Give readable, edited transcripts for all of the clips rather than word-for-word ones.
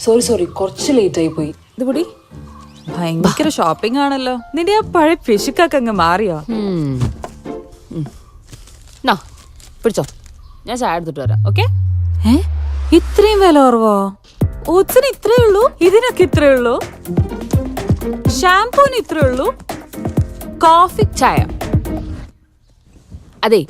Sorry കുറച്ച് late ആയി പോയി. ഇത് കൂടി ഭയങ്കര ഷോപ്പിംഗ് ആണല്ലോ. നിന്റെ ആ പഴയ പിശുക്കൊക്കെ അങ്ങ് മാറിയോ? പിടിച്ചോ, ഞാൻ ചായ എടുത്തിട്ട് വരാം. ഓക്കെ? ഇത്രയും വില കുറവോ? ഓട്സിന് ഇത്രേ ഉള്ളൂ, ഇതിനൊക്കെ ഇത്രേ ഉള്ളൂ, ഷാംപൂന് ഇത്രേ ഉള്ളൂ, കോഫി ചായ. അതെ,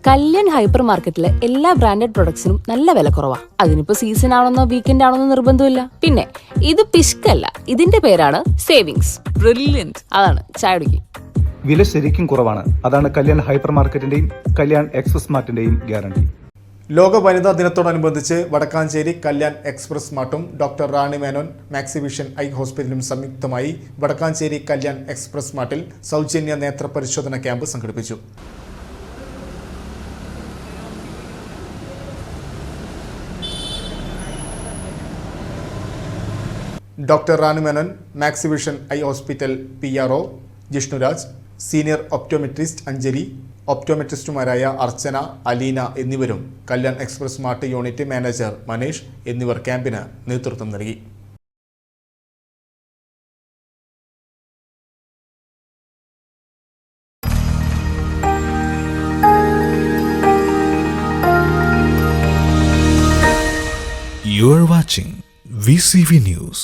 കല്യാൺ ഹൈപ്പർ മാർക്കറ്റിലെ എല്ലാ ബ്രാൻഡഡ് പ്രൊഡക്ട്സിനും നല്ല വില കുറവാ. അതിനിപ്പോ സീസൺ ആണെന്നോ വീക്കെൻഡ് ആണെന്നോ നിർബന്ധമില്ല. പിന്നെ ഇത് പിഷ്കല്ല, ഇതിന്റെ പേരാണ് സേവിങ്സ്. ബ്രില്യന്റ്. അതാണ് ചായ കുടിക്കും. വില ശരിക്കും കുറവാണ്. അതാണ് കല്യാൺ ഹൈപ്പർ മാർക്കറ്റിന്റെയും കല്യാൺ എക്സ്പ്രസ് മാർട്ടിന്റെയും ഗ്യാരണ്ടി. ലോക വനിതാ ദിനത്തോടനുബന്ധിച്ച് വടക്കാഞ്ചേരി കല്യാൺ എക്സ്പ്രസ് മാർട്ടും doctor Rani Menon Maxivision eye ഹോസ്പിറ്റലും സംയുക്തമായി വടക്കാഞ്ചേരി കല്യാൺ എക്സ്പ്രസ് മാർട്ടിൽ സൗജന്യ നേത്ര പരിശോധന ക്യാമ്പ് സംഘടിപ്പിച്ചു. Doctor Rani Menon Maxivision eye hospital PRO Jishnuraj, senior optometrist Anjali, ഒപ്റ്റോമെട്രിസ്റ്റുമാരായ അർച്ചന, അലീന എന്നിവരും Kalyan express mart unit manager Manish എന്നിവർ ക്യാമ്പിന് നേതൃത്വം നൽകി. You are watching VCV News.